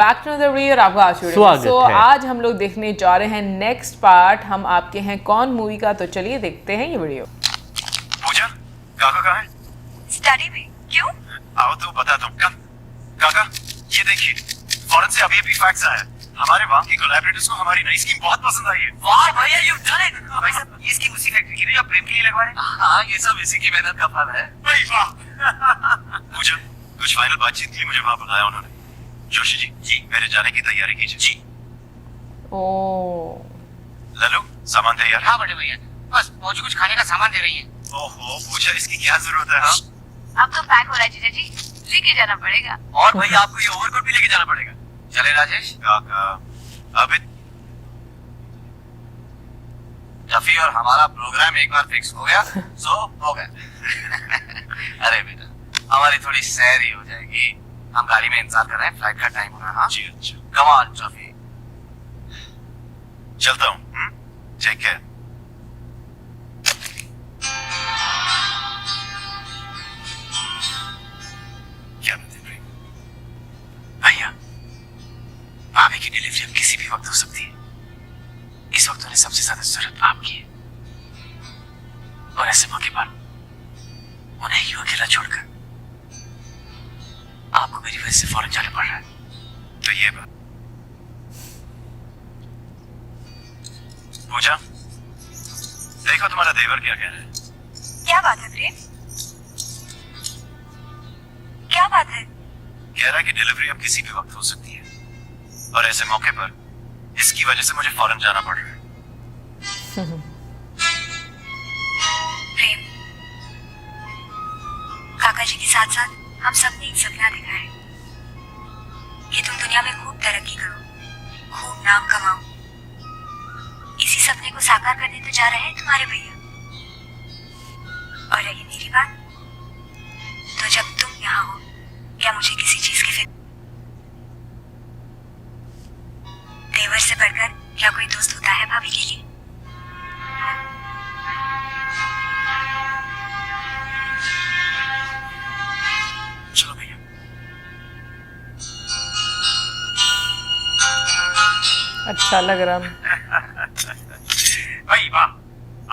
Back to the video और आपका स्वागत है। आज हम लोग देखने जा रहे हैं नेक्स्ट पार्ट हम आपके हैं कौन मूवी का। तो चलिए देखते हैं ये वीडियो। पूजा, काका कहाँ है? स्टडी में। क्यों? आओ तो बताता हूँ। काका, ये देखिए, फॉरेन से अभी फैक्स आया है। हमारे वहाँ की कोलैबोरेटर्स को हमारी नई स्कीम बहुत पसंद आई है। वाह भैया, यू डन इट। भाई साहब, ये स्कीम उसी फैक्ट्री की है जो आप प्रेम के लिए लगवा रहे हैं? हाँ, ये सब इसी की मेहनत का फल है। भाई वाह। पूजा, कुछ फाइनल बातचीत के लिए मुझे वहाँ बुलाया उन्होंने। जोशी जी, मेरे जाने की तैयारी कीजिए। जी। लल्लू, सामान तैयार है? हाँ बड़े भैया, बस मौजी कुछ खाने का सामान दे रही है। ओहो, पूजा, इसकी क्या जरूरत है? हाँ? अब तो पैक हो रहा है जीजा जी, लेके जाना पड़ेगा। और भैया आपको ये ओवरकोट भी लेके जाना पड़ेगा। चले राजेश? काका, अभी टफी और हमारा प्रोग्राम एक बार फिक्स हो गया सो हो गया। अरे बेटा, हमारी थोड़ी सैर ही हो जाएगी। हम गाड़ी में इंतजार कर रहे हैं, फ्लाइट का टाइम हो रहा है। हाँ जी, अच्छा। Come on Toffee. चलता हूँ। Take care. क्या बात है भैया, भाभी की डिलीवरी अब किसी भी वक्त हो सकती है। इस वक्त उन्हें सबसे ज्यादा जरूरत आपकी है, और ऐसे मौके पर उन्हें यूं अकेला छोड़कर आपको मेरी वजह से फौरन जाना पड़ रहा है। तो ये बात। पूजा, देखो तुम्हारा देवर क्या कह रहा है। क्या बात है प्रेम? क्या बात है? कह रहा है कि डिलीवरी अब किसी भी वक्त हो सकती है, और ऐसे मौके पर इसकी वजह से मुझे फौरन जाना पड़ रहा है। प्रेम, काका जी के साथ साथ हम सबने एक सपना देखा है कि तुम दुनिया में खूब तरक्की करो, खूब नाम कमाओ। इसी सपने को साकार करने तो जा रहे हैं तुम्हारे भैया। और रही मेरी बात, तो जब तुम यहाँ हो, क्या मुझे किसी चीज की फिक्र? देवर से बढ़कर क्या कोई दोस्त होता है भाभी के लिए? चलो भैया। अच्छा लग रहा। भाई वाह,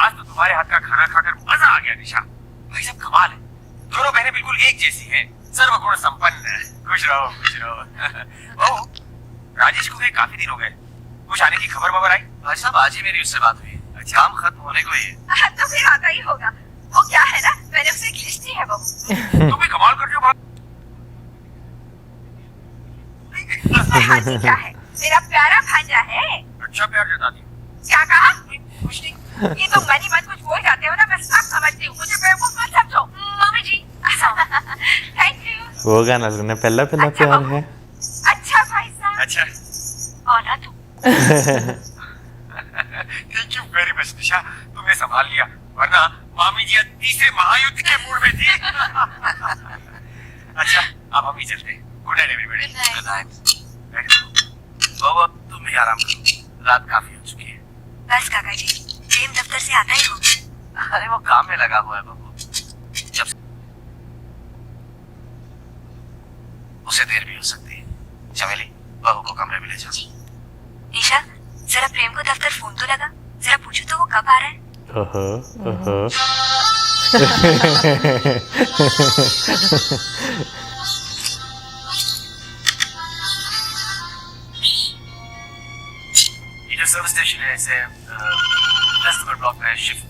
आज तो तुम्हारे हाथ का खाना खाकर मजा आ गया निशा। भाई साहब कमाल है, दोनों बहनें बिल्कुल एक जैसी हैं, सर्वगुण संपन्न। खुश रहो, खुश रहो। ओह, राजेश को गए काफी दिन हो गए, कुछ आने की खबर वबर आई? भाई साहब, आज ही मेरी उससे बात हुई। अच्छा, काम खत्म होने को ही है। तो फिर आता ही होगा। वो क्या है ना, मैंने उसे एक लिस्ट दी है वो। तुम भी कमाल करते हो। हाँ जी, क्या है? मेरा प्यारा भांजा है। अच्छा प्यार जताती हो। क्या कहा? कुछ नहीं। ये तो मनी मत कुछ बोल जाते हो ना, मैं सब समझती हूँ। मुझे बेवकूफ मत समझो। Mummy ji, thank you. वो गाना सुनने पहला पहला अच्छा प्यार बाबू। है। अच्छा भाई साहब। अच्छा, और ना तू। थैंक यू वेरी मच निशा, तुमने संभाल लिया, वरना मामी जी तीसरे महायुद्ध के मूड में थी। अच्छा, अब हम ही चलते हैं। Good night everybody. Good night. बाबा, तुम भी आराम करो, रात काफी हो चुकी है। बस काका जी, प्रेम दफ्तर से आता ही होगा। अरे वो काम में लगा हुआ है बाबू, जब उसे देर भी हो सकती है। चमेली, बहू को कमरे में ले जाओ। निशा, जरा प्रेम को दफ्तर फोन तो लगा, जरा पूछो तो वो कब आ रहा है। ये जो सर्विस स्टेशन है, इसे 10 नंबर ब्लॉक में शिफ्ट।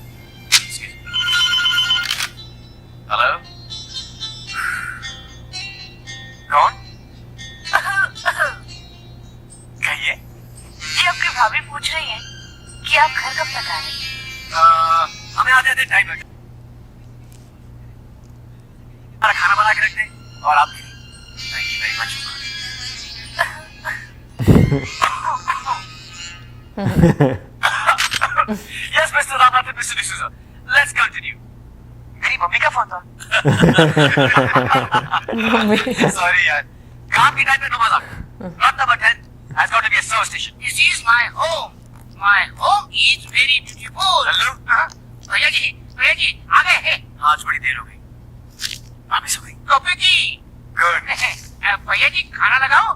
हेलो, कौन? कहिए। जी, आपकी भाभी पूछ रही है कि आप घर कब तक आ रहे हैं। हमें आते आते टाइम लग हमारा खाना बना के रख दें, और आप भी। Thank you very much. Yes mister Ramnath, mister D'Souza, let's continue. मेरी मम्मी का फोन था। सॉरी यार, काम की टाइम पे नो मजाक। Lot number 10 has got to be a service station. This is my home. My home is very beautiful. Lallu, भैया जी आ गए हैं। आज बड़ी देर हो गई, वापस हो गई। कॉफी की। गुड। भैया जी खाना लगाओ।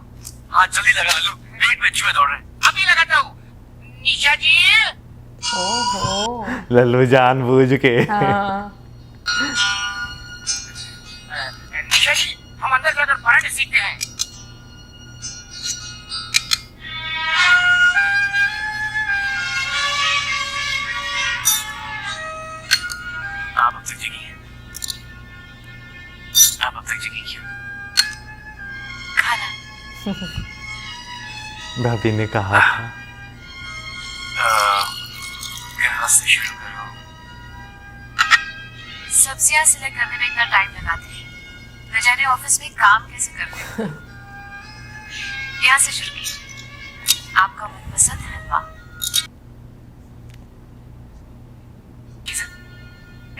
हाथ जल्दी लगा लल्लू, पेट में चूहे दौड़ रहे हैं। अभी लगाता हूँ। निशा जी, ओहो लल्लू जानबूझ के। हाँ निशा जी, हम अंदर जाकर पराठे सीखते हैं। आप अब तक जगी हैं? आप अब तक जगी क्यों? खाना। भाभी ने कहा था। कहाँ से शुरू करूँ? सब्जियां सिलेक्ट करने में इतना टाइम लगाते हैं, न जाने ऑफिस में काम कैसे करते हैं। यहाँ से शुरू कीजिए। आपका मनपसंद हलवा।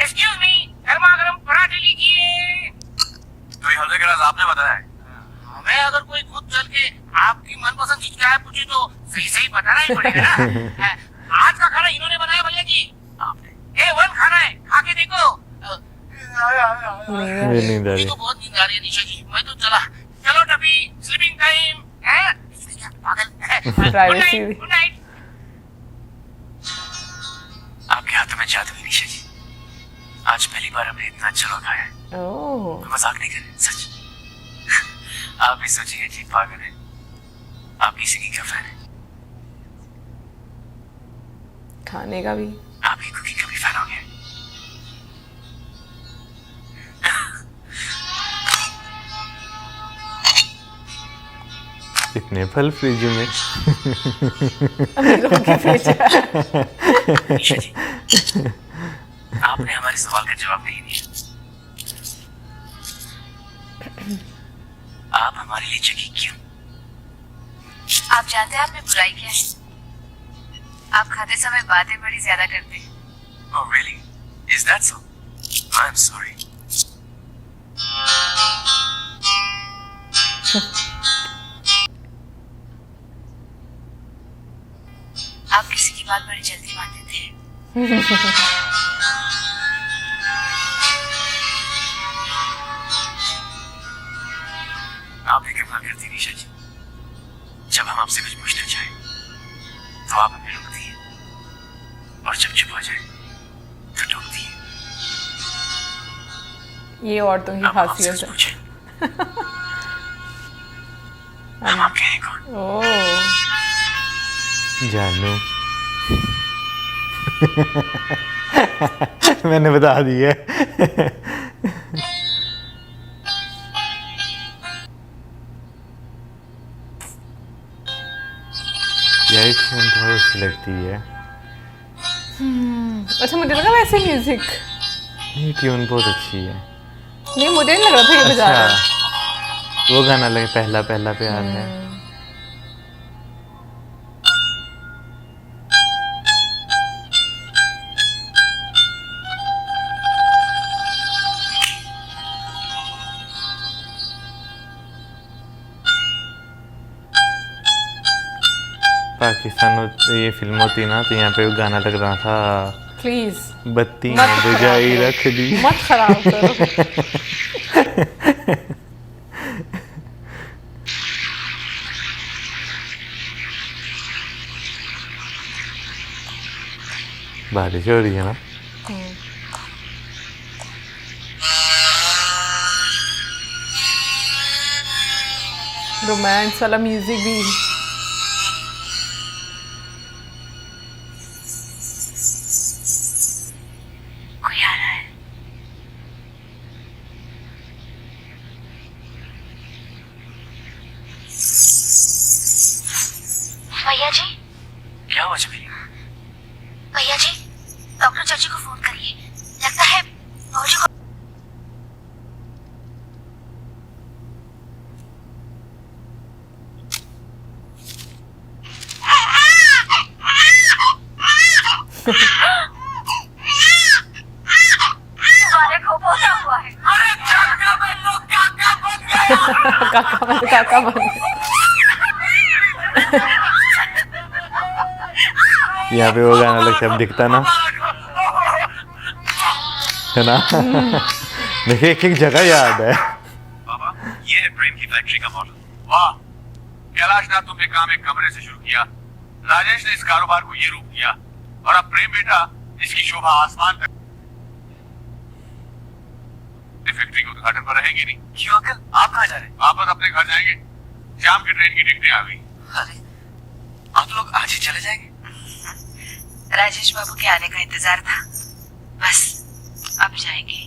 एक्सक्यूज मी, गर्मा गर्म पराठे लीजिए। तो ये हलवे का राज आपने बताया है? हमें अगर कोई खुद चल के आपकी मनपसंद चीज क्या है पूछे तो सही सही बताना ही पड़ेगा ना। आज का खाना इन्होंने बनाया भैया जी। आपने A1 खाना है, खा के देखो। मुझे नींद आ रही मुझे तो बहुत नींद आ रही है निशा जी, मैं तो चला। चलो टपी, स्लीपिंग टाइम है। पागल। Privacy भी। Good night. आपके हाथों में जादू है निशा जी। आज पहली बार हमने इतना अच्छा लोग खाया है। ओह मैं मजाक नहीं कर रहे, सच। आप भी सोचिए जी, पागल है। आप किसी की क्या फैन है? खाने का भी। आप ही कुकिंग का भी फैन हो गए? इतने फल फ्रिज में। अमीरों की फ्रिज है। निशा जी, आपने हमारे सवाल का जवाब नहीं दिया। आप हमारे लिए जगी क्यों? आप जानते हैं आपने बुराई क्या है? आप खाते समय बातें बड़ी ज्यादा करते हैं। Oh really? Is that so? I'm sorry. आप किसी की बात बड़ी जल्दी मान देते हैं। आप भी कमाल करती हैं निशा जी। जब हम आपसे कुछ पूछना चाहें तो आप हमें रोकती हैं, और जब चुप हो जाए तो टोकती हैं। ये औरतों की अब हम आपसे खासियत कुछ है। पूछें, हम आपके हैं कौन? ओह जानू। मैंने बता दिया। यही ट्यून बहुत अच्छी लगती है। अच्छा मुझे लगा वैसे म्यूजिक। ये ट्यून बहुत अच्छी है। नहीं मुझे नहीं लग रहा था ये बजा रहा है। अच्छा, वो गाना लगे पहला पहला प्यार है। पाकिस्तान ये फिल्म होती ना तो यहाँ पे वो गाना लग रहा था। प्लीज बत्ती मत बुझाई खराब रख दी। मत खराब करो। बारिश हो रही है ना। रोमांस वाला म्यूजिक भी। कोई आ रहा है। भैया जी, क्या हुआ जबीरी? भैया जी, डॉक्टर चाची को फोन करिए। लगता है भौजी को। तुम्हारे को बोला हुआ है। काका बन यहाँ पे वो गाना लगता है, अब दिखता ना है ना। देखिए एक एक जगह याद है। पापा, ये है प्रेम की फैक्ट्री का मॉडल। वाह, कैलाश नाथ तुमने काम एक कमरे से शुरू किया, राजेश ने इस कारोबार को ये रूप दिया, और अब प्रेम बेटा इसकी शोभा आसमान तक। फैक्ट्री के उद्घाटन पर रहेंगे नहीं। क्यों अंकल, आप कहाँ जा रहे हैं? वापस अपने घर जाएंगे। शाम की ट्रेन की टिकटें आ गई। अरे आप लोग आज ही चले जाएंगे? राजेश बाबू के आने का इंतजार था, बस अब जाएंगे।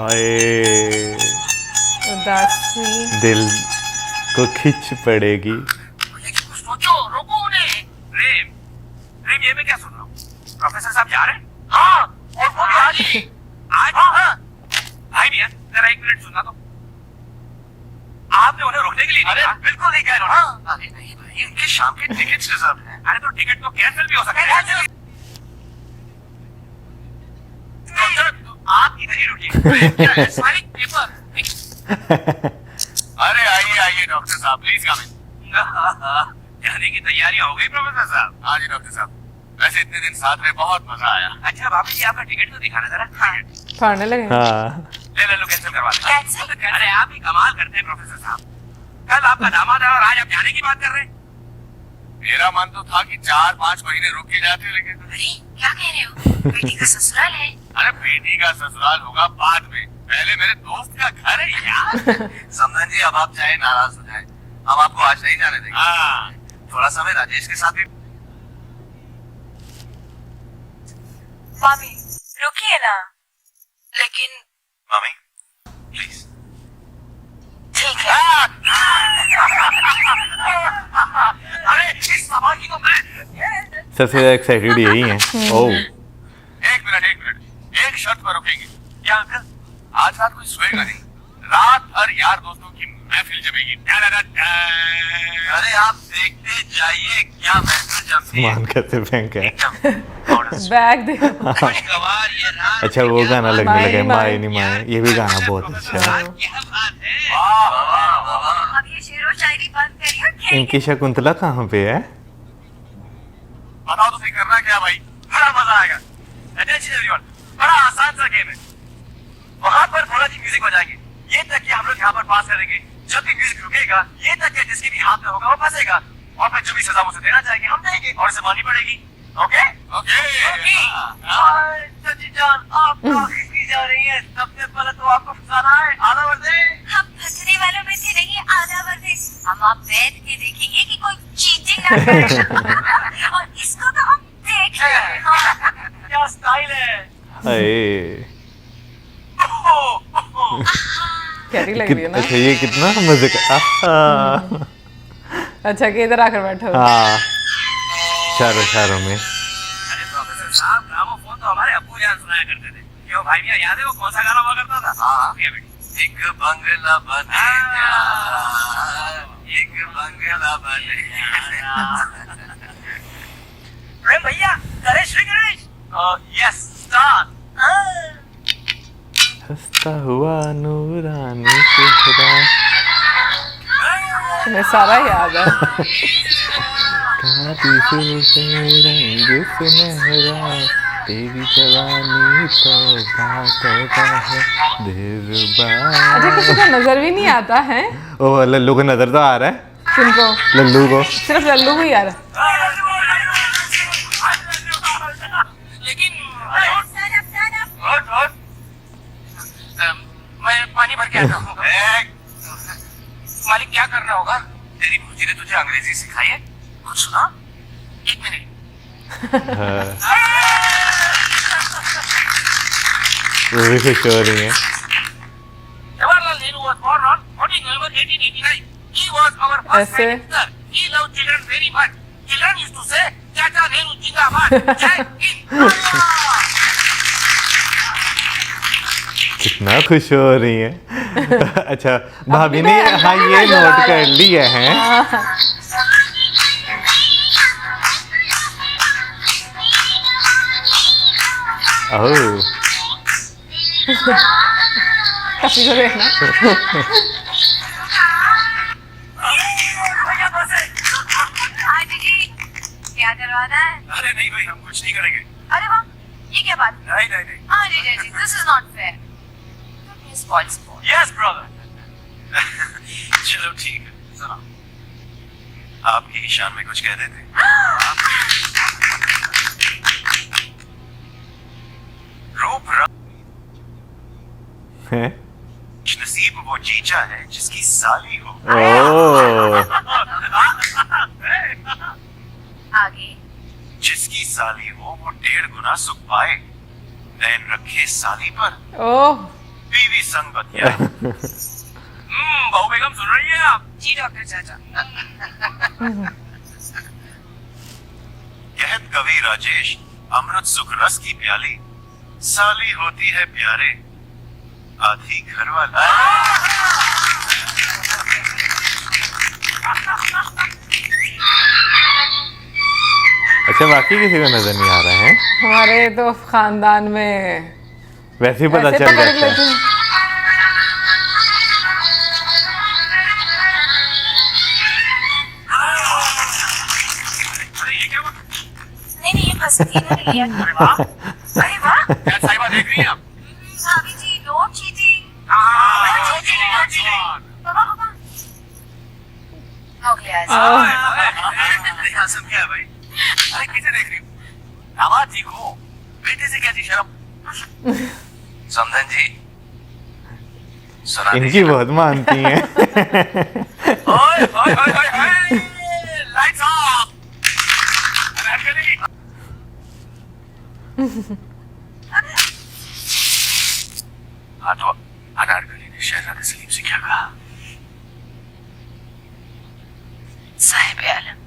आए उदासी। दिल को खिंच पड़ेगी। लेकिन कुछ सोचो, रोको उन्हें। प्रेम, प्रेम ये मैं क्या सुन रहा हूँ? प्रोफेसर साहब जा रहे हैं? हाँ, और वो भी आज ही। आज? हाँ। भाई मियां, जरा 1 मिनट सुनना तो। आपने उन्हें रोकने के लिए नहीं कहा? बिल्कुल नहीं कह रहा। हाँ। अरे नहीं भाई, इनके शाम के टिकट्स रिजर्व हैं। अरे तो टिकट तो कैंसिल भी हो सकते हैं। आप इधर ही रुकिए। क्या है? सारी पेपर। अरे आइए आइए डॉक्टर साहब, प्लीज कम इन। जाने की तैयारियां हो गई प्रोफेसर साहब? हाँ जी डॉक्टर साहब, वैसे इतने दिन साथ में बहुत मजा आया। अच्छा भाभी जी, आपका टिकट तो दिखाना जरा। फाड़ने लगे। हाँ ले लो कैंसिल करवा दें। कैंसिल? अरे आप ही कमाल करते हैं प्रोफेसर साहब। कल आपका दामाद आया और आज आप जाने की बात कर रहे हैं। मेरा मन तो था कि 4-5 महीने रुक के जाते, लेकिन अरे क्या कह रहे हो? बेटी का ससुराल है। अरे बेटी का ससुराल होगा बाद में, पहले मेरे दोस्त का घर है यार। समझन जी, अब आप चाहे नाराज हो जाए, हम आपको आज नहीं जाने देंगे। हाँ, थोड़ा समय राजेश के साथ भी। मामी रुकिए ना। लेकिन मम्मी प्लीज। ठीक है। अरे इस सवाल की तो मैं। सबसे ज्यादा एक्साइटेड यही है। ओह एक मिनट, एक शर्त पर रुकेंगे। क्या अंकल? आज रात कोई सोएगा नहीं, रात भर यार दोस्तों की महफिल जमेगी। अरे आप देखते जाइए क्या महफिल जमती है। मान करते बैंक है। बैग दे। खुशगवार ये रात। अच्छा वो गाना लगने माए लगा, नी माए। माए नहीं माए, ये भी गाना बहुत अच्छा है। क्या बात है। वाह वाह वाह। अब ये शेर और शायरी बंद करिए और खेलिए। इनकी शकुंतला कहाँ पे है? बताओ तो सही, करना क्या भाई? बड़ा मजा आएगा। अटेंशन एवरीवन, बड़ा आसान सा गेम है। वहां पर भोला जी म्यूजिक बजाएंगे, ये तक कि हम लोग यहाँ पर पास करेंगे। जब भी म्यूजिक रुकेगा, ये तक कि जिसके भी हाथ में होगा वो फंसेगा, और फिर जो भी सजा मुझे देना चाहेंगे हम देंगे, और इसे माननी पड़ेगी। Okay okay. सची जान, आप खिसकी जा रही है। सबसे पहले तो आपको फंसाना है। आधा वर्द दे। हम फंसने वालों में से नहीं, आधा वर्दी। हम आप बैठ के देखेंगे कि कोई चीटिंग ना करे। और इसको तो हम देख लेंगे। क्या स्टाइल है। हाय कैसी लग रही है ना। अच्छा ये कितना मजे का। अच्छा कि इधर आकर बैठो। हाँ चारों में। अरे प्रोफेसर साहब, ग्रामोफोन तो हमारे अब्बू जान सुनाया करते थे। क्यों भाई मियां, याद है वो कौन सा गाना हुआ करता था? हाँ बेटी। एक बंगला बने एक बंगला बने। प्रेम भैया, करे श्री गणेश। Yes start. हंसता हुआ नूरानी चेहरा, तुम्हें सारा याद है। काटी से रंग सुनहरा, तेरी जवानी तो बातों है दिलबा। अच्छा किसी को नजर भी नहीं आता है। ओ लल्लू को नजर तो आ रहा है। किनको? लल्लू को। सिर्फ लल्लू को ही आ रहा है। लेकिन मैं पानी भर के आता हूँ। मालिक क्या करना होगा? तेरी भूजी ने तुझे अंग्रेजी सिखाई है? कुछ सुना? 1 मिनट। वो भी खुश हो रही है। Jawaharlal Nehru was born on 14 November 1889. He was our first ऐसे? prime minister. He loved children very much. Children used to say, "Chacha Nehru Jindabad." Jai Hind. कितना खुश हो रही है। अच्छा भाभी ने हाँ ये नोट कर लिया है। ओह काफी को देखना। हाँ जी, क्या करवाना है? अरे नहीं भाई, हम कुछ नहीं करेंगे। अरे वाह, ये क्या बात? नहीं नहीं नहीं। हाँ जी, this is not fair. Spoil sport. Yes brother. चलो ठीक है, सुनो। आपकी शान में कुछ कह देते। रूप हैं? नसीब वो जीजा है जिसकी साली हो। ओह आगे। जिसकी साली हो वो 1.5 गुना सुख पाए। नैन रखे साली पर, ओह बीवी संग बतियाए। बहू बेगम सुन रही है आप? जी डॉक्टर चाचा। कहत कवि राजेश, अमृत सुख रस की प्याली, साली होती है प्यारे, आधी घर वाली। अच्छा, बाकी किसी को नजर नहीं आ रहा है? हमारे तो खानदान में वैसे ही पता ऐसे चल पकड़ जाता है। लेती। अरे ये क्या हुआ? नहीं नहीं, ये पसंद ही नहीं लिया। अरे वाह, अरे वाह। क्या साहिबा देख रही हैं आप? भाभी जी नोट चीटिंग। पापा पापा। हो गया ऐसा। आसम क्या है भाई? अरे किसे देख रही हो? दामाद जी को, बेटे से कैसी शर्म? समधन जी, सुना इनकी दीजिए ना। बहुत मानती हैं। ओए ओए ओए ओए ओए, लाइट्स ऑफ। अनारकली। हाँ तो अनारकली ने शहजादे सलीम से क्या कहा? साहिब आलम,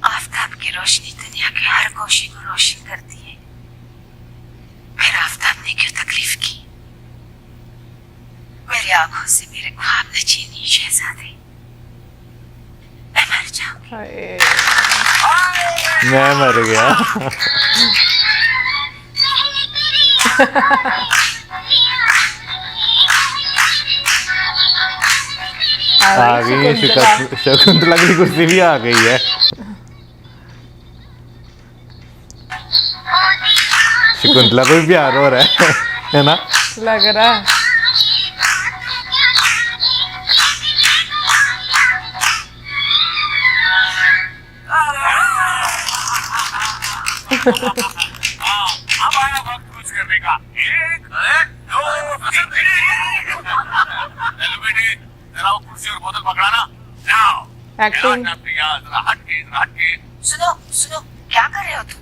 आफताब की रोशनी दुनिया के हर गोशी को रोशन करती है, फिर आफताब ने क्यों तकलीफ की? मेरी आंखों से मेरे ख्वाब न छीनी शहजादे, मैं मर जाऊंगी। हाय। मैं मर गया। आ गई है शकुंतला की कुर्सी भी आ गई है। शकुंतला को भी प्यार हो रहा है ना? लग रहा है। अब आया वक्त कुछ करने का। 1 2 3। हेलो बेटे, जरा वो कुर्सी और बोतल पकड़ाना। जाओ। Acting. जरा हट के। सुनो सुनो, क्या कर रहे हो तुम?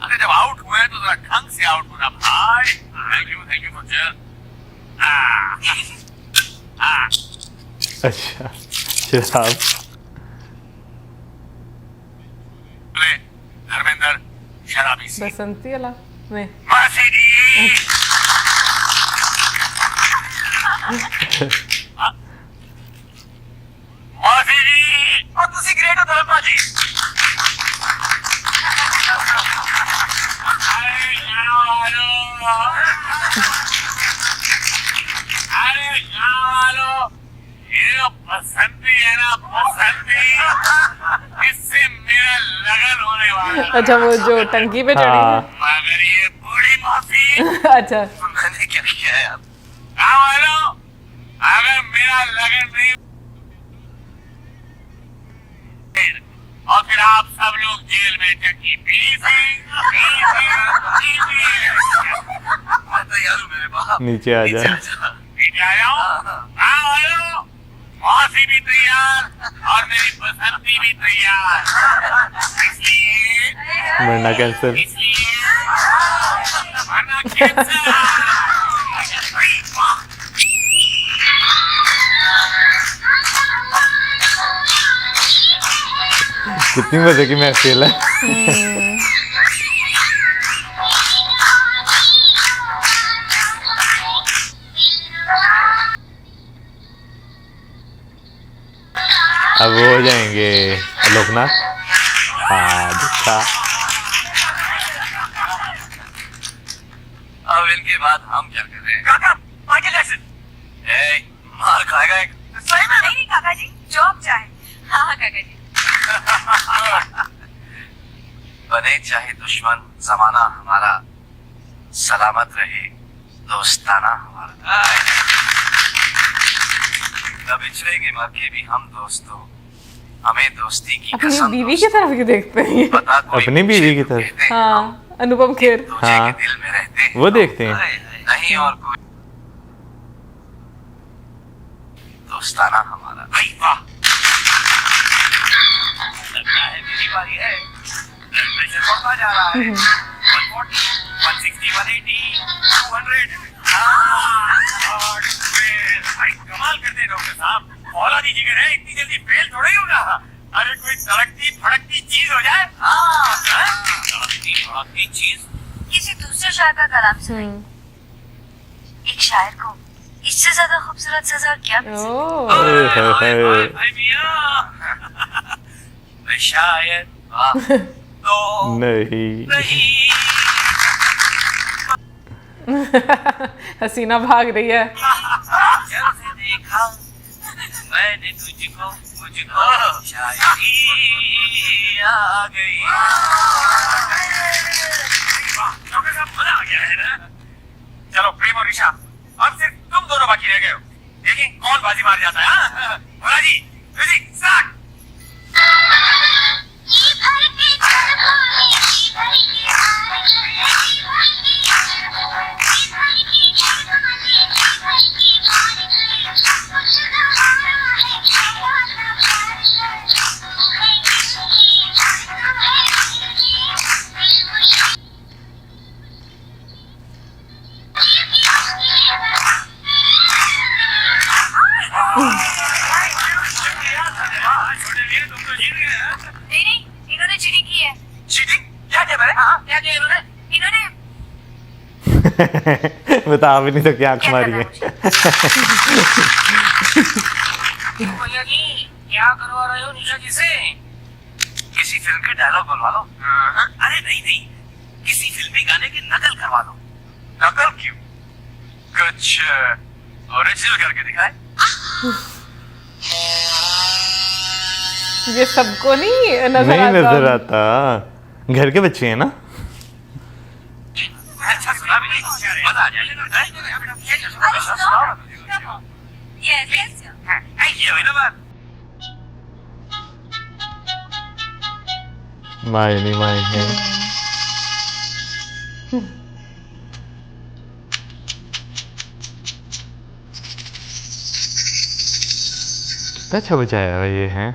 अरे जब आउट हुए हैं तो जरा ढंग से आउट होना भाई। Thank you for chair. अच्छा, शराब। धर्मेंद्र शराबी सी। बसंती वाला नहीं। मासी जी। मासी जी, और तुसी ग्रेट हो धर्मा जी। अरे जानो, ये बसंती है ना, बसंती, इससे मेरा लगन होने वाला है। अच्छा, वो जो टंकी पे चढ़ी है। हाँ। मगर ये बूढ़ी माफी, अच्छा, मैंने क्या किया है अब? हाँ बोलो, अगर मेरा लगन नहीं और फिर आप सब लोग जेल में चक्की मैं तैयार हूँ मेरे बाप। नीचे आ जा। नीचे आ जाओ। हाँ बोलो, मौसी भी तैयार और मेरी बसंती भी तैयार। इसलिए मरना कैंसर। वरना कैंसर। कितनी मजे की महफिल है। अब वो हो जाएंगे लोकनाथ। हाँ देखा। अब इनके बाद हम क्या कर रहे हैं? काका, माइकल जैक्सन। ए, मार खाएगा एक। सही में? नहीं नहीं काका जी, जो आप चाहे। हाँ हाँ काका जी। बने चाहे दुश्मन, जमाना हमारा, सलामत रहे दोस्ताना हमारा। न बिछड़ेंगे मर के भी हम दोस्तों, हमें दोस्ती की अपनी कसम बीवी की तरफ क्यों देखते हैं ये? पता कोई अपनी बीवी मुझे की तो तरफ। कहते हैं, हाँ अनुपम खेर। दूजे हाँ। के दिल में रहते हैं। वो देखते हैं। नहीं और कोई दोस्ताना हमारा। भाई वाह, लगता है मेरी बारी है। ब्लड प्रेशर बढ़ता जा रहा है। 140, 160, 180, 200। God fail. भाई कमाल करते हैं डॉक्टर साहब। औलादी जिगर है, इतनी जल्दी फेल थोड़ा ही होगा। अरे कोई तड़कती फड़कती चीज हो जाए। तड़कती फड़कती चीज। किसी दूसरे शायर का कलाम सुनाइए। एक शायर को इससे ज्यादा खूबसूरत सजा और क्या मिल सकती ओह ओए होए होए। भाई मियां, मैं शायद तो नहीं। नहीं। हसीना भाग रही है। जब से देखा मैंने तुझको, मुझको शायरी आ गई। वाह, डॉक्टर साहब मजा आ गया है ना। चलो प्रेम और ईशा, अब सिर्फ तुम दोनों बाकी रह गए हो। देखिए कौन बाजी मार जाता है। हाँ? Bhola ji, music start. तुम तो जीत गए। नहीं, इन्होंने चीटिंग की है। चीटिंग? क्या किया मैंने? हाँ, क्या किया इन्होंने? इन्होंने बता भी नहीं तो क्या आंख क्या मारी करना है। है मुझे? भैया जी, क्या करवा रहे हो निशा जी से? किसी फिल्म के डायलॉग बोलवा लो। अरे नहीं नहीं, किसी फिल्मी गाने की नकल करवा लो। नकल क्यों? कुछ ओरिजिनल करके दिखाए। ये सबको नहीं नजर नहीं आता। नजर आता। घर के बच्चे हैं ना। अच्छा सुना भी नहीं, मजा आ जाएगा। अरे सुनो। Yes, yes. ये हुई ना बात। माय नहीं माय है। अच्छा बचाया हुआ ये है।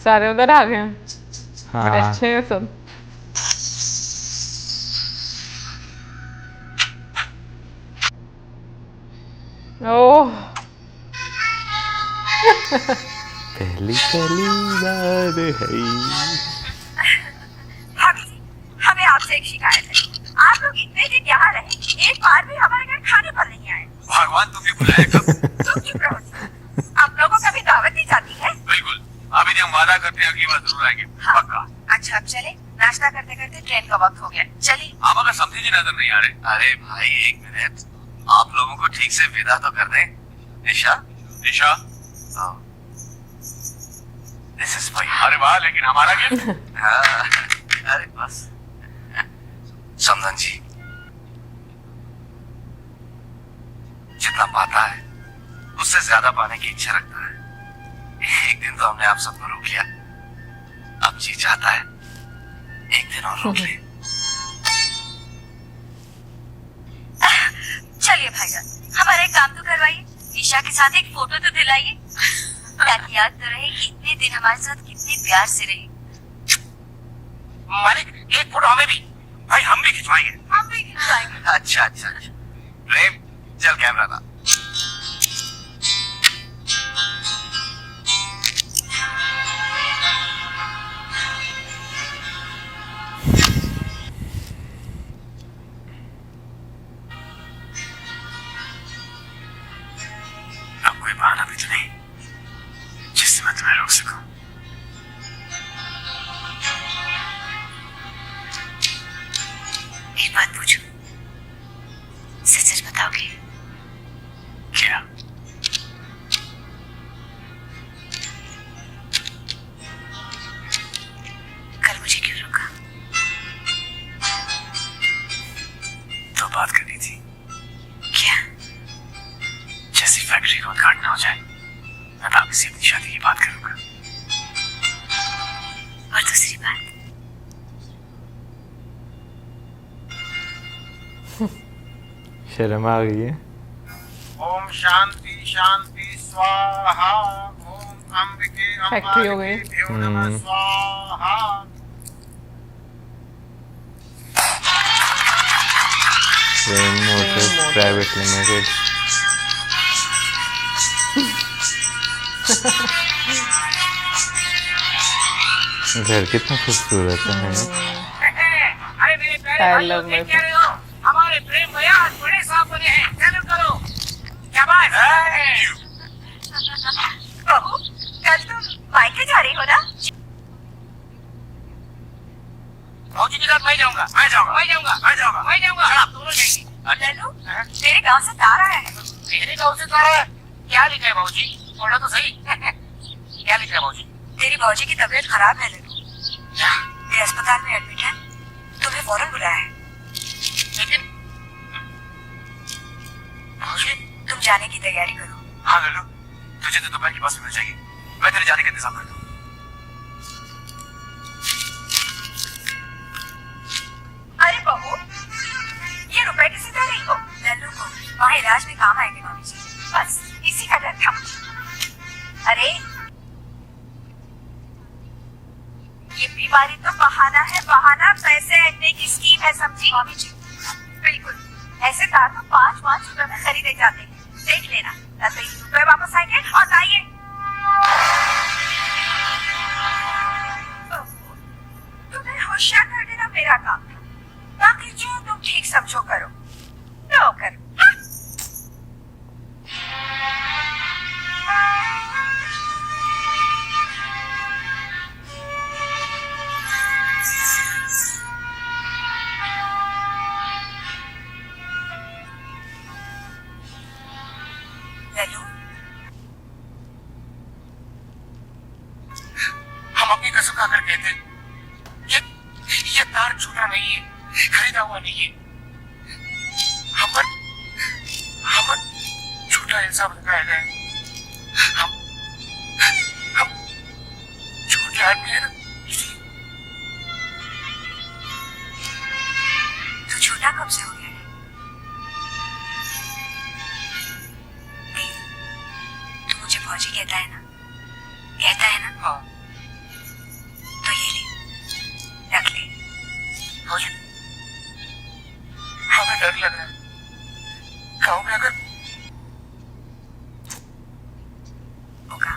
सारे उधर आ गए हैं। हाँ अच्छे हैं सब। ओह पहली पहली बार है। भाभी जी, हमें आपसे एक शिकायत है। आप लोग इतने दिन यहाँ रहे, एक बार भी हमारे घर खाने पर नहीं आए। भगवान तुम्हें बुलाए कब? तुम चुप रहो जी। आप लोगों को कभी दावत दी जाती है? बिल्कुल, अभी हम वादा करते हैं अगली बार जरूर आएंगे। हाँ। पक्का। अच्छा अब चले, नाश्ता करते करते ट्रेन का वक्त हो गया। चलिए। आप अगर समझे जी नजर नहीं आ रहे। अरे भाई एक मिनट, आप लोगों को ठीक से विदा तो कर दें। निशा, निशा, दिस इज फॉर यू। अरे वाह, लेकिन हमारा गिफ्ट। अरे बस समझन जी, जितना पाता है उससे ज्यादा पाने की इच्छा रखता है। एक दिन तो हमने आप सबको रोक लिया, अब जी चाहता है एक दिन और रोक ले। चलिए भाईजान, हमारा एक काम तो करवाइए। ईशा के साथ एक फोटो तो दिलाइए, ताकि याद तो रहे कि इतने दिन हमारे साथ कितने प्यार से रही। मालिक, एक फोटो हमें भी। भाई हम भी खिंचवाएंगे। हम भी खिंचवाएंगे। अच्छा अच्छा अच्छा। प्रेम, चल कैमरा ला। अब कोई बहाना भी तो नहीं जिससे मैं तुम्हें रोक सकूं। एक बात पूछूं, सच सच बताओगे? क्या? कल मुझे क्यों रोका? तो बात करनी थी। मैं भाभी से अपनी शादी की बात करूंगा। और दूसरी बात, शर्म आ गई है। ओम शांति शांति स्वाहा। ओम अंबिके फैक्ट्री हो गई। नमः स्वाहा। प्रेम मोटर्स प्राइवेट लिमिटेड। घर कितना खूबसूरत है। अरे मेरे प्यारे I भाइयों, love my देख क्या रहे हो? हमारे प्रेम भैया आज बड़े साहब बने हैं। चलो करो। क्या बात है? बहू कल तुम मायके जा रही हो ना? भौजी के साथ मैं जाऊंगा। मैं जाऊंगा। मैं जाऊंगा। मैं जाऊंगा। मैं जाऊंगा। चल, आप दोनों जाएंगे। लल्लू, तेरे गांव से तार आया है। मेरे गाँव से तारा है। क्या लिखा है भौजी? बोला तो सही। क्या लिखा है भौजी? तेरी भौजी की तबीयत खराब है लल्लू, वे अस्पताल में एडमिट है, तुम्हें फौरन बुलाया है। लेकिन भौजी, तुम जाने की तैयारी करो। हाँ लल्लू, तुझे तो दोपहर की बस मिल जाएगी। मैं तेरे जाने का इंतजाम कर दूँ। अरे बहू, ये रुपए किसे दे रही हो? लल्लू को वहाँ इलाज में काम आएंगे मामी जी, बस इसी का डर था मुझे। अरे ये बीमारी तो बहाना है, बहाना। पैसे ऐंठने की स्कीम है, समझी मामी जी? बिल्कुल, ऐसे तार तो 5-5 रुपए में खरीदे जाते हैं। देख लेना, न तो ये रुपए वापस आएंगे। और आइए, तुम्हें होशियार कर देना मेरा काम, बाकी जो तुम ठीक समझो करो। नो करो। लल्लू, हम अपनी कसम खाकर कहते हैं, ये तार झूठा नहीं है, खरीदा हुआ नहीं है। हम पर झूठा इल्जाम लगाया गया है। हम झूठे आदमी है ना, इसलिए। तू झूठा कब से हो गया है? तू मुझे फौजी कहता है ना? कहता है ना? हाँ तो ये ले, रख ले। भौजी, हमें डर लग रहा है। गाँव में अगर होगा,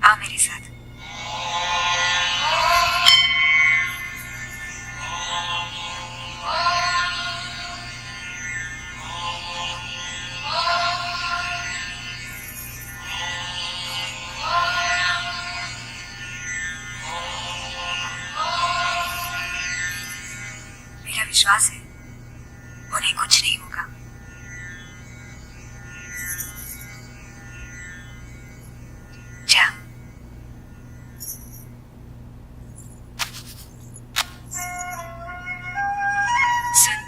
आ मेरे साथ। मेरा विश्वास है उन्हें कुछ नहीं होगा। जा। सुन,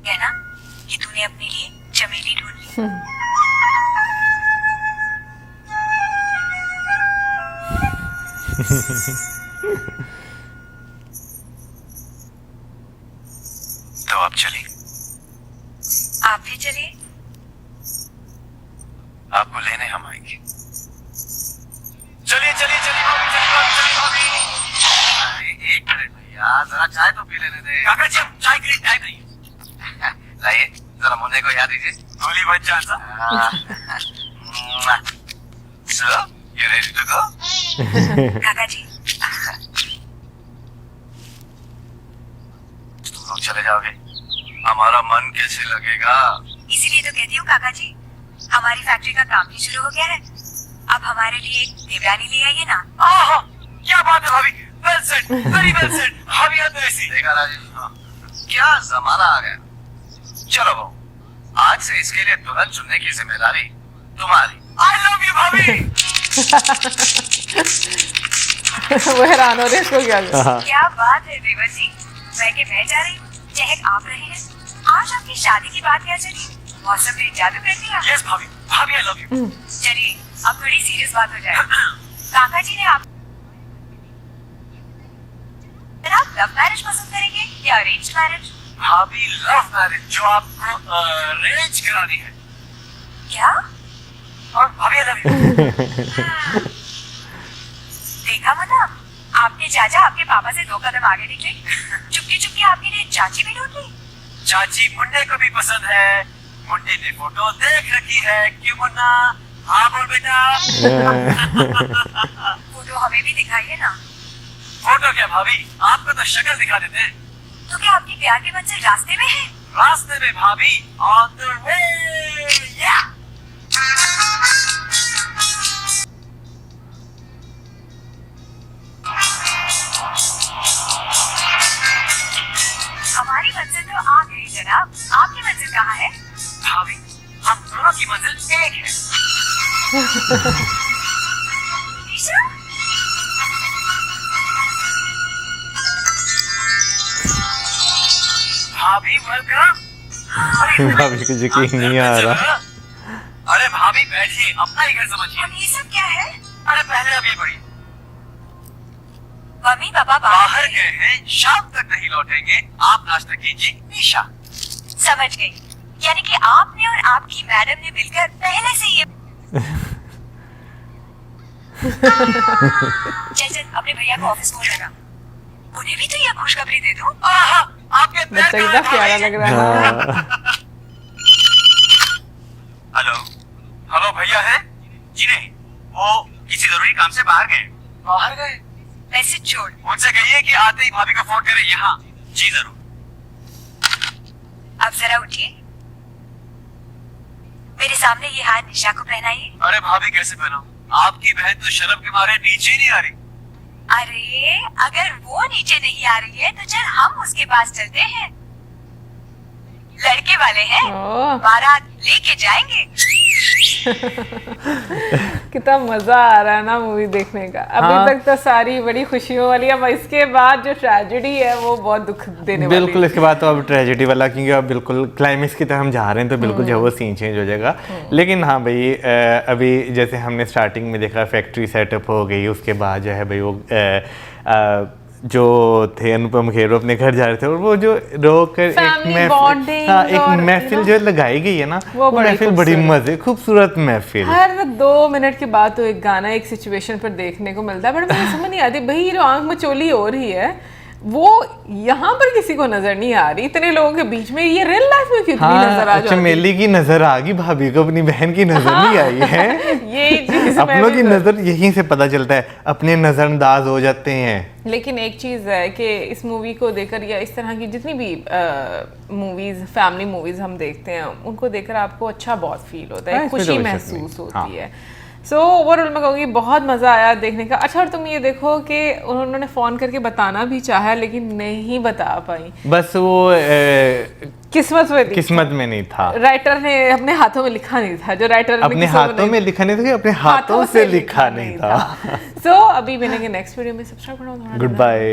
कहना कि तूने अपने लिए चमेली ढूंढ ली। तो आप चलिए। आप भी चलिए। आपको लेने हम आएंगे। चलिए चलिए चलिए भाभी, चलिए भाभी, चलिए भाभी। अरे एक मिनट भैया, जरा चाय तो पी लेने दे। काका जी, हम चाय के लिए टाइम नहीं है। लाइए, जरा मुन्ने को याद दीजिए। गोली बच्चा सा। So, you ready to go? काका जी, तुम लोग चले जाओगे, हमारा मन कैसे लगेगा? इसीलिए तो कहती हूँ काका जी, हमारी फैक्ट्री का काम भी शुरू हो गया है। अब हमारे लिए एक देवरानी ले आइए ना। आहा, क्या बात है भाभी, well said, very well said. भाभी है तो ऐसी। देखा राजेश, क्या जमाना आ गया। चलो बहू, आज से इसके लिए दुल्हन चुनने की जिम्मेदारी तुम्हारी। आई लव यू भाभी। वो हैरान हो रहे इसको क्या क्या बात है देवर जी, मैं जा रही हूँ, चहक आप रहे हैं। आज आपकी शादी की बात क्या चली? मौसम ने जादू कर दिया। यस भाभी, भाभी आई लव यू। चलिए अब थोड़ी सीरियस बात हो जाए। काका जी ने आप लव मैरिज पसंद करेंगे या अरेंज मैरिज? भाभी लव मैरिज जो आपको अरेंज करानी है। क्या? और भाभी आई लव यू। देखा मतलब आपके चाचा आपके पापा से 2 कदम आगे निकले। चुपके चुपके आपके लिए चाची भी ढूंढ ली। चाची मुन्ने को भी पसंद है, मुन्ने ने फोटो देख रखी है। क्यों मुन्ना? हाँ बोल बेटा। फोटो हमें भी दिखाइए ना। फोटो क्या भाभी, आपको तो शक्ल दिखा देते हैं। तो क्या आपकी प्यार की मंजिल रास्ते में है? रास्ते में भाभी, ऑन द वे। या हमारी मंजिल तो आ गई जनाब, आपकी मंजिल कहाँ है? भाभी, हम दोनों की मंजिल एक है। ईशा? भाभी वेलकम। भाभी को यकीन नहीं आ रहा। अरे भाभी बैठिए, अपना ही घर समझिए। और ये सब क्या है? अरे पहले अब ये बढ़िए। मम्मी पापा बाहर गए हैं, शाम तक नहीं लौटेंगे। आप नाश्ता कीजिए। निशा समझ गई, यानी कि आपने और आपकी मैडम ने मिलकर पहले से ये चल अपने भैया को ऑफिस फोन लगा, उन्हें भी तो ये खुशखबरी दे दूं। आहा, आपके पैर बच्चा कितना का प्यारा लग रहा है। हेलो हेलो भैया है जी? नहीं, वो किसी जरूरी काम से बाहर गए। बाहर गए? मैसेज छोड़। उनसे कहिए कि आते ही भाभी को फोन करें। यहाँ जी जरूर। अब जरा उठिए, मेरे सामने ये हार निशा को पहनाइए। अरे भाभी कैसे पहनाऊं? आपकी बहन तो शर्म के मारे नीचे ही नहीं आ रही। अरे अगर वो नीचे नहीं आ रही है तो चल हम उसके पास चलते हैं, लड़के वाले हैं, ओह। बारात लेके जाएंगे। कितना मजा आ रहा है ना मूवी देखने का। अभी हाँ। तक तो सारी बड़ी खुशियों वाली, अब इसके बाद जो ट्रेजेडी है वो बहुत दुख देने वाली बिल्कुल, इसके बाद तो अब ट्रेजेडी वाला, क्योंकि अब बिल्कुल क्लाइमेक्स की तरफ हम जा रहे हैं तो बिल्कुल जो है वो सीन चेंज हो जाएगा। लेकिन हाँ भाई, अभी जैसे हमने स्टार्टिंग में देखा फैक्ट्री सेटअप हो गई, उसके बाद जो है भाई वो जो थे अनुपम खेर वो अपने घर जा रहे थे और वो जो रोक कर Family bonding हाँ, एक और, महफिल जो लगाई गई है ना, वो बड़ी महफिल बड़ी मजे खूबसूरत महफिल। हर 2 मिनट के बाद तो एक गाना एक सिचुएशन पर देखने को मिलता है, बट मुझे समझ नहीं आती भाई ये जो आंख में चोली हो रही है वो यहाँ पर किसी को नजर नहीं आ रही, इतने लोगों के बीच में ये रियल लाइफ में कितनी नजर आ हाँ, जाती है। चमेली की नजर आ गई, भाभी को अपनी बहन की नजर नहीं आई है। ये चीज अपनों की नजर यहीं से पता चलता है, अपने नजरअंदाज हो जाते हैं। लेकिन एक चीज़ है कि इस मूवी को देखकर या इस तरह की जितनी भी मूवीज़, फैमिली मूवीज़ हम देखते हैं, उनको देखकर आपको अच्छा बहुत फील होता है, हाँ, इसमें खुशी तो महसूस शक नहीं। होती है। सो ओवरऑल मैं कहूँगी बहुत मज़ा आया देखने का। अच्छा, और तुम ये देखो कि उन्होंने फ़ोन करके बताना भी चाहा लेकिन नहीं बता पाई, बस वो किस्मत में थी। किस्मत में नहीं था, राइटर ने अपने हाथों में लिखा नहीं था, जो राइटर ने अपने किस्मत हाथों में लिखा नहीं था, अपने हाथों से लिखा नहीं था। सो अभी मिलेंगे नेक्स्ट वीडियो में। सब्सक्राइब करना गुड बाय।